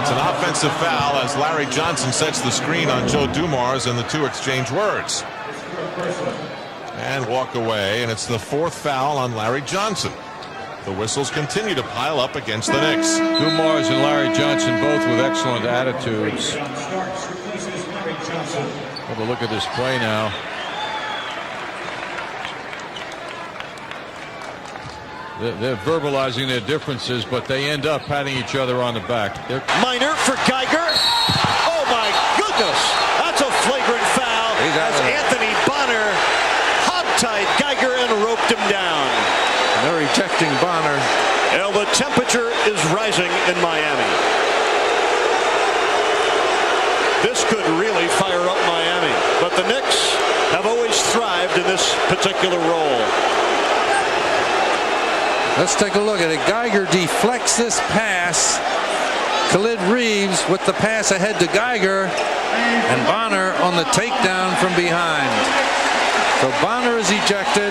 It's an offensive foul as Larry Johnson sets the screen on Joe Dumars, and the two exchange words. And walk away, and it's the 4th foul on Larry Johnson. The whistles continue to pile up against the Knicks. Dumars and Larry Johnson both with excellent attitudes. Have a look at this play now. They're verbalizing their differences, but they end up patting each other on the back. Minor for Geiger. Oh, my goodness. That's a flagrant foul as Anthony Bonner hog-tied Geiger and roped him down. They're ejecting Bonner. Well, the temperature is rising in Miami. This could really fire up Miami, but the Knicks have always thrived in this particular role. Let's take a look at it. Geiger deflects this pass. Khalid Reeves with the pass ahead to Geiger, and Bonner on the takedown from behind. So Bonner is ejected.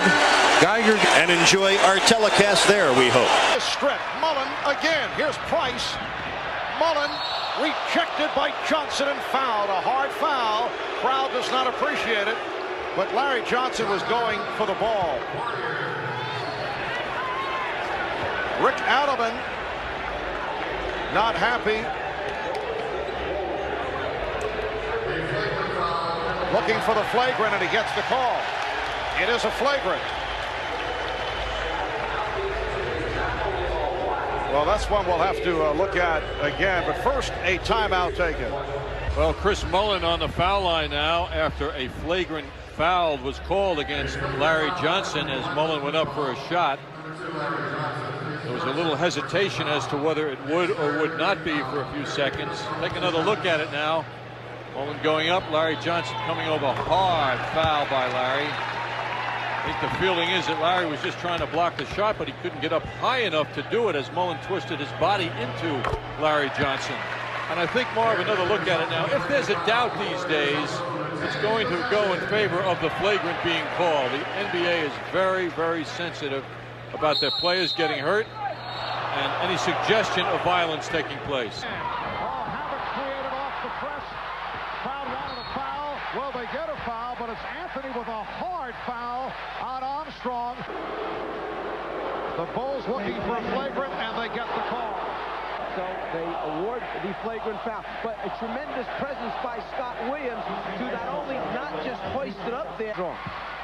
Geiger. And enjoy our telecast there, we hope. Strip. Mullen again. Here's Price. Mullen rejected by Johnson and fouled. A hard foul. Crowd does not appreciate it. But Larry Johnson was going for the ball. Rick Adelman not happy. Looking for the flagrant, and he gets the call. It is a flagrant. Well, that's one we'll have to look at again. But first, a timeout taken. Well, Chris Mullen on the foul line now after a flagrant foul was called against Larry Johnson as Mullen went up for a shot. There was a little hesitation as to whether it would or would not be for a few seconds. Take another look at it now. Mullen going up, Larry Johnson coming over. Hard foul by Larry. I think the feeling is that Larry was just trying to block the shot, but he couldn't get up high enough to do it as Mullen twisted his body into Larry Johnson. And I think, Marv, another look at it now. If there's a doubt these days, it's going to go in favor of the flagrant being called. The NBA is very, very sensitive about their players getting hurt and any suggestion of violence taking place. Well, they get a foul, but it's Anthony with a hard foul on Armstrong. The Bulls looking for a flagrant, and they get the call. So they award the flagrant foul, but a tremendous presence by Scott Williams to not just hoist it up there.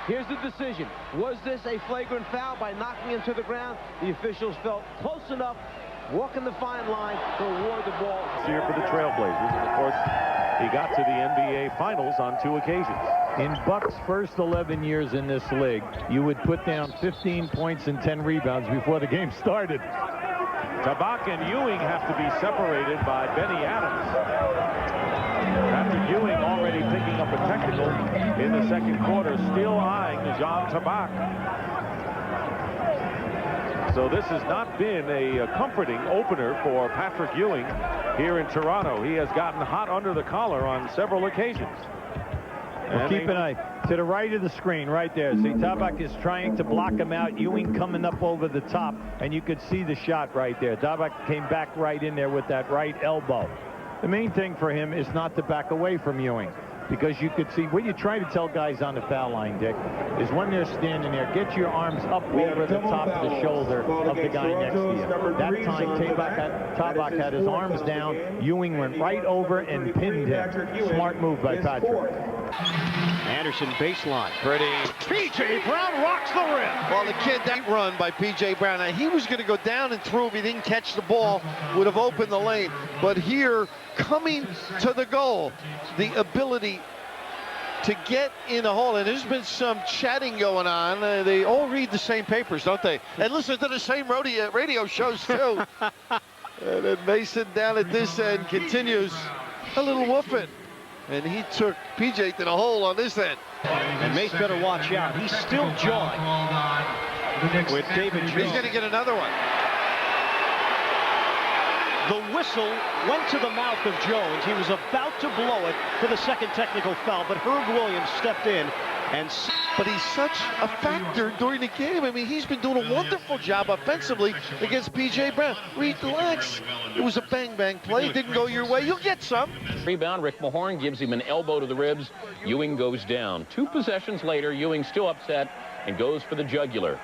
Here's the decision. Was this a flagrant foul by knocking him to the ground? The officials felt close enough, walking the fine line to award the ball. Here for the Trailblazers, and of course, he got to the NBA Finals on 2 occasions. In Buck's first 11 years in this league, you would put down 15 points and 10 rebounds before the game started. Tabak and Ewing have to be separated by Benny Adams. After Ewing already picking up a technical in the second quarter, still eyeing John Tabak. So this has not been a comforting opener for Patrick Ewing here in Toronto. He has gotten hot under the collar on several occasions. Well, keep an eye to the right of the screen right there. See, Tabak is trying to block him out. Ewing coming up over the top, and you could see the shot right there. Tabak came back right in there with that right elbow. The main thing for him is not to back away from Ewing, because you could see what you try to tell guys on the foul line, Dick, is when they're standing there, get your arms up over the top of the shoulder of the guy next to you. That time, Tabak had his arms down. Ewing went right over and pinned him. Smart move by Patrick. Anderson baseline. Pretty. P.J. Brown rocks the rim. Well, the kid, that run by P.J. Brown, now he was going to go down and through if he didn't catch the ball, would have opened the lane. But here, coming to the goal, the ability to get in a hole, and there's been some chatting going on. They all read the same papers, don't they? And listen to the same radio shows, too. And then Mason down at this end continues a little woofing. And he took P.J. to the hole on this end. And Mace better watch out. He's still jawing with David Jones. He's going to get another one. The whistle went to the mouth of Jones. He was about to blow it for the second technical foul, but Herb Williams stepped in. But he's such a factor during the game. I mean, he's been doing a wonderful job offensively against P.J. Brown. Relax. It was a bang-bang play. It didn't go your way. You'll get some. Rebound. Rick Mahorn gives him an elbow to the ribs. Ewing goes down. 2 possessions later, Ewing still upset and goes for the jugular.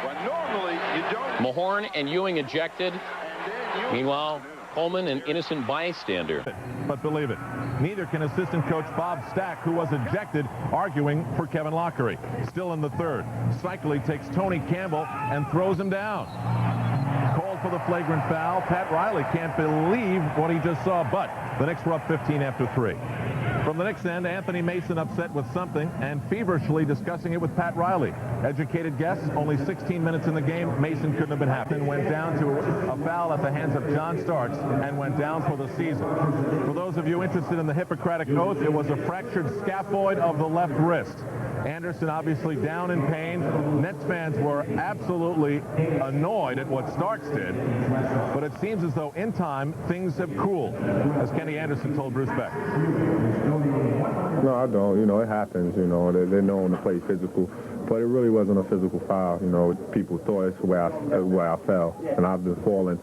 Well, normally you don't. Mahorn and Ewing ejected. Meanwhile, Coleman, an innocent bystander. But believe it, neither can assistant coach Bob Stack, who was ejected, arguing for Kevin Lockery. Still in the third, Cycli takes Tony Campbell and throws him down. Called for the flagrant foul. Pat Riley can't believe what he just saw, but the Knicks were up 15 after 3. From the Knicks end, Anthony Mason upset with something and feverishly discussing it with Pat Riley. Educated guess, only 16 minutes in the game, Mason couldn't have been happy. Went down to a foul at the hands of John Starks and went down for the season. For those of you interested in the Hippocratic Oath, it was a fractured scaphoid of the left wrist. Anderson obviously down in pain. Nets fans were absolutely annoyed at what Starks did, but it seems as though in time things have cooled, as Kenny Anderson told Bruce Beck. No, I don't. You know, it happens. You know, they're known to play physical, but it really wasn't a physical foul. You know, people thought it's where I fell, and I've been falling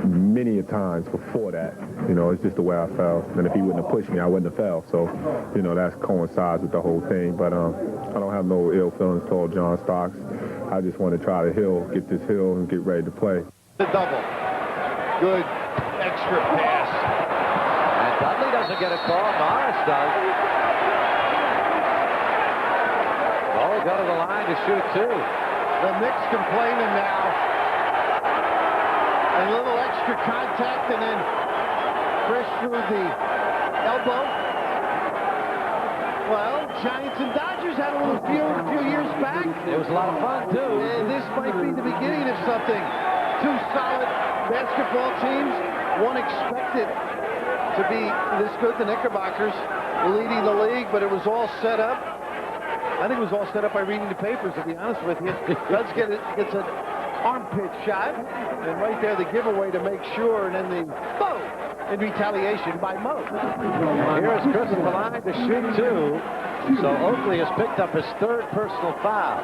many a times before that. You know, it's just the way I fell. And if he wouldn't have pushed me, I wouldn't have fell. So, you know, that coincides with the whole thing. But I don't have no ill feelings toward John Starks. I just want to try to get this hill and get ready to play. The double. Good extra pass. And Dudley doesn't get a call. Morris does. Oh, go to the line to shoot two. The Knicks complaining now. A little extra contact, and then Chris threw the elbow. Well, Giants and Dodgers had a little feud a few years back. It was a lot of fun, too. And this might be the beginning of something. Two solid basketball teams. One expected to be this good, the Knickerbockers, leading the league, but it was all set up. I think it was all set up by reading the papers, to be honest with you. Let's get it. Gets an armpit shot, and right there the giveaway to make sure, and then the boom in retaliation by Mo. Here's Chris at the line to shoot two. So Oakley has picked up his third personal foul.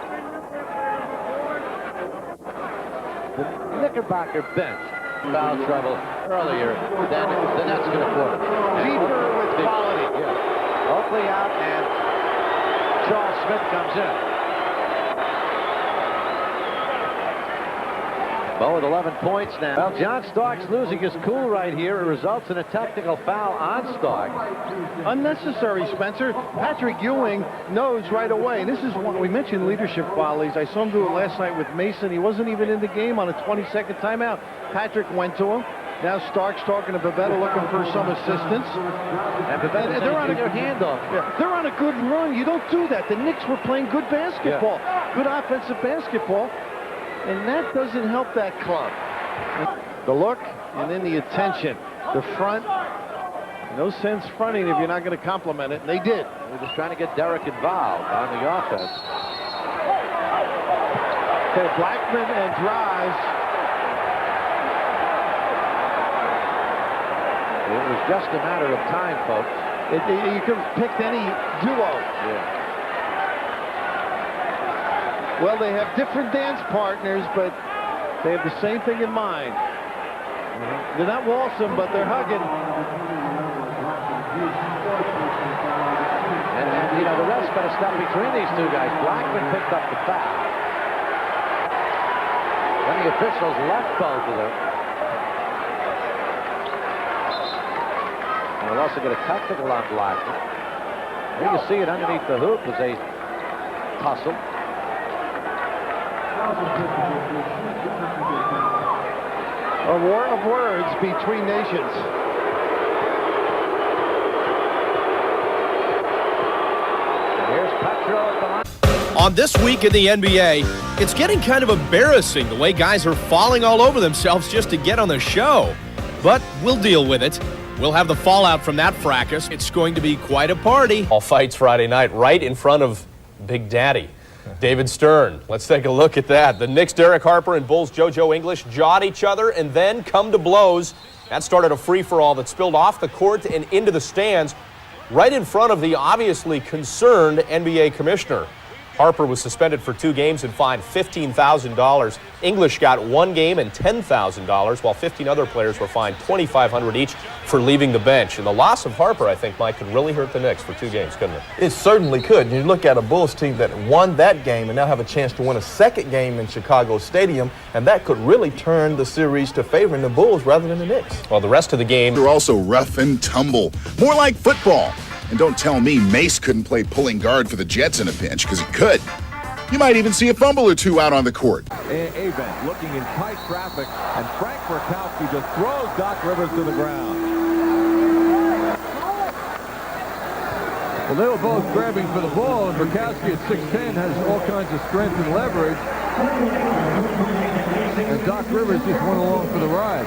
The Knickerbocker bench foul trouble earlier than the Nets could afford. Deeper with quality. Yeah. Oakley out, and Charles Smith comes in. Bo with 11 points now. Well, John Starks losing his cool right here. It results in a technical foul on Starks. Unnecessary, Spencer. Patrick Ewing knows right away. This is one we mentioned, leadership qualities. I saw him do it last night with Mason. He wasn't even in the game on a 20-second timeout. Patrick went to him. Now Starks talking to Babetta, looking for some assistance. And Babetta, they're on their handoff. Yeah, they're on a good run. You don't do that. The Knicks were playing good basketball, good offensive basketball, and that doesn't help that club. The look and then the attention, the front. No sense fronting if you're not going to compliment it. And they did. They're just trying to get Derek involved on the offense. Okay, Blackman and drives. It was just a matter of time, folks. You could have picked any duo. Yeah. Well, they have different dance partners, but they have the same thing in mind. They're not waltzing, but they're hugging. And you know, the ref's got to step between these two guys. Blackman picked up the foul. Then the officials left both of them. And we'll also get a technical on Blackman. Here you see it underneath the hoop as they tussle. A war of words between nations. And here's Petro at the line. On This Week in the NBA, it's getting kind of embarrassing the way guys are falling all over themselves just to get on the show. But we'll deal with it. We'll have the fallout from that fracas. It's going to be quite a party. All fights Friday night right in front of Big Daddy, David Stern. Let's take a look at that. The Knicks' Derek Harper and Bulls' JoJo English jawed each other and then come to blows. That started a free-for-all that spilled off the court and into the stands right in front of the obviously concerned NBA commissioner. Harper was suspended for 2 games and fined $15,000. English got 1 game and $10,000, while 15 other players were fined $2,500 each for leaving the bench. And the loss of Harper, I think, Mike, could really hurt the Knicks for 2 games, couldn't it? It certainly could. You look at a Bulls team that won that game and now have a chance to win a second game in Chicago Stadium, and that could really turn the series to favoring the Bulls rather than the Knicks. Well, the rest of the game... They're also rough and tumble, more like football. And don't tell me Mace couldn't play pulling guard for the Jets in a pinch, because he could. You might even see a fumble or two out on the court. Avent looking in tight traffic, and Frank Murkowski just throws Doc Rivers to the ground. Well, they were both grabbing for the ball, and Murkowski at 6'10" has all kinds of strength and leverage. And Doc Rivers just went along for the ride.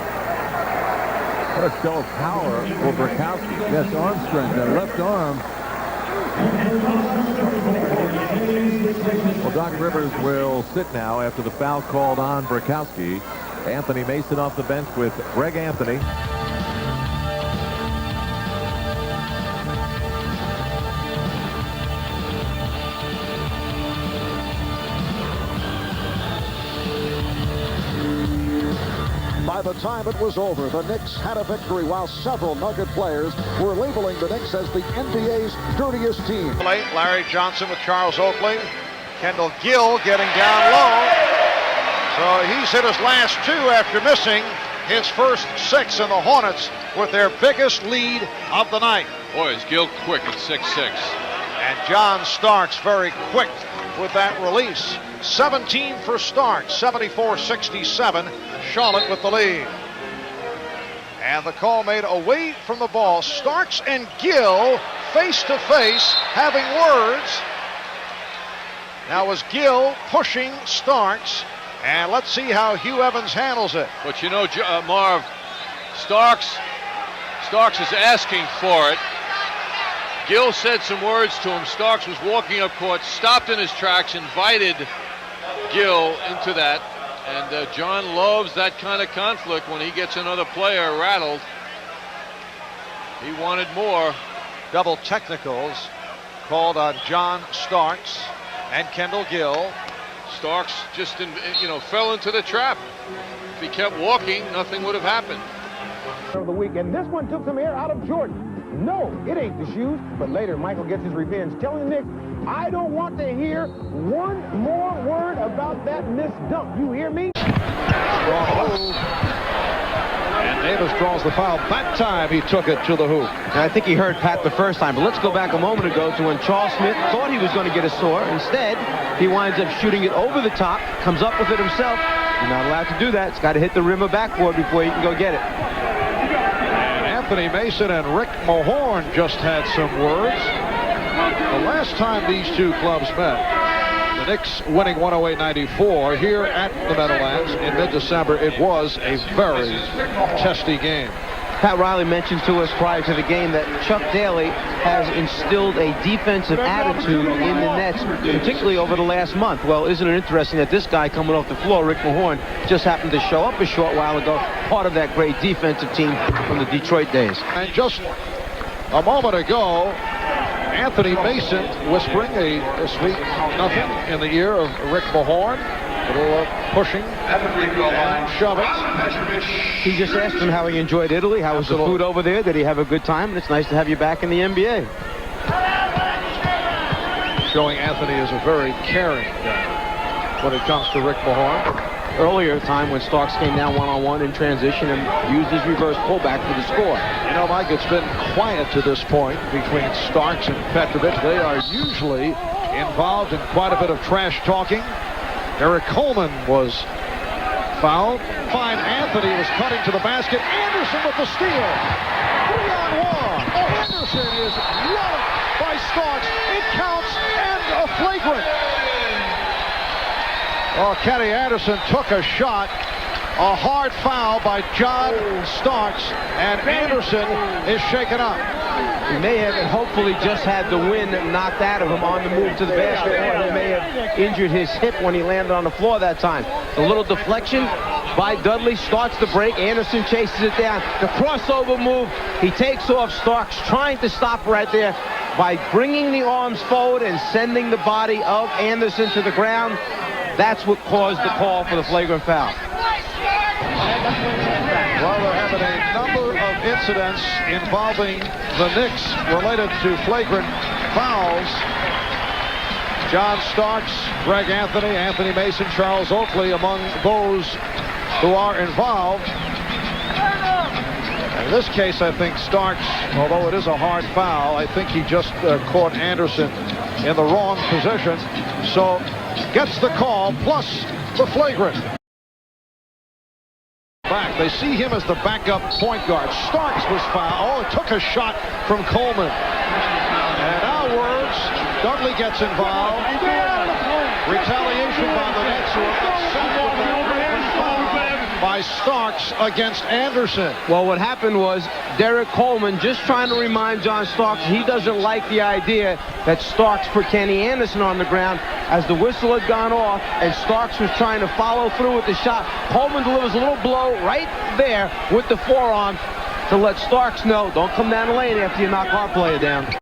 What a show of power for Murkowski. Yes, arm strength, that left arm. Well, Doc Rivers will sit now after the foul called on Burkowski. Anthony Mason off the bench with Greg Anthony. By the time it was over, the Knicks had a victory while several Nugget players were labeling the Knicks as the NBA's dirtiest team. Larry Johnson with Charles Oakley. Kendall Gill getting down low. So he's hit his last two after missing his first 6, and the Hornets with their biggest lead of the night. Boy, is Gill quick at 6'6". And John Starks very quick with that release. 17 for Starks, 74-67. Charlotte with the lead. And the call made away from the ball. Starks and Gill face to face, having words. Now is Gill pushing Starks, and let's see how Hugh Evans handles it. But you know, Marv, Starks is asking for it. Gill said some words to him. Starks was walking up court, stopped in his tracks, invited Gill into that. And John loves that kind of conflict when he gets another player rattled. He wanted more. Double technicals called on John Starks and Kendall Gill. Starks just, fell into the trap. If he kept walking, nothing would have happened. Of the week, and this one took some air out of Jordan. No, it ain't the shoes, but later Michael gets his revenge, telling the Knicks, I don't want to hear one more word about that missed dunk. You hear me? And Davis draws the foul. That time he took it to the hoop. And I think he heard Pat the first time, but let's go back a moment ago to when Charles Smith thought he was going to get a sore. Instead, he winds up shooting it over the top, comes up with it himself. You're not allowed to do that. It's got to hit the rim of backboard before you can go get it. Anthony Mason and Rick Mahorn just had some words. The last time these two clubs met, the Knicks winning 108-94 here at the Meadowlands in mid-December, it was a very testy game. Pat Riley mentioned to us prior to the game that Chuck Daly has instilled a defensive attitude in the Nets, particularly over the last month. Well, isn't it interesting that this guy coming off the floor, Rick Mahorn, just happened to show up a short while ago, part of that great defensive team from the Detroit days. And just a moment ago, Anthony Mason whispering a sweet nothing in the ear of Rick Mahorn. A little pushing and shoving. He just asked him how he enjoyed Italy. How was the food over there? Did he have a good time? And it's nice to have you back in the NBA. Showing Anthony is a very caring guy when it comes to Rick Mahorn. Earlier time when Starks came down one-on-one in transition and used his reverse pullback for the score. You know, Mike, it's been quiet to this point between Starks and Petrovic. They are usually involved in quite a bit of trash talking. Eric Coleman was fouled. Fine Anthony was cutting to the basket. Anderson with the steal. 3-on-1. Anderson is walloped by Starks. It counts and a flagrant. Oh, Kenny Anderson took a shot. A hard foul by John Starks, and Anderson is shaken up. He may have hopefully just had the wind knocked out of him on the move to the basket, or he may have injured his hip when he landed on the floor that time. A little deflection by Dudley starts the break. Anderson chases it down. The crossover move. He takes off. Starks trying to stop right there by bringing the arms forward and sending the body of Anderson to the ground. That's what caused the call for the flagrant foul. Well, there have been a number of incidents involving the Knicks related to flagrant fouls. John Starks, Greg Anthony, Anthony Mason, Charles Oakley among those who are involved. In this case, I think Starks, although it is a hard foul, I think he just caught Anderson in the wrong position. So gets the call plus the flagrant. Back. They see him as the backup point guard. Starks was fouled. Oh, it took a shot from Coleman. And now words. Dudley gets involved. Retaliation by the Nets, who are upset with the foul by Starks against Anderson. Well, what happened was Derek Coleman just trying to remind John Starks he doesn't like the idea that Starks put Kenny Anderson on the ground. As the whistle had gone off and Starks was trying to follow through with the shot, Coleman delivers a little blow right there with the forearm to let Starks know, don't come down the lane after you knock our player down.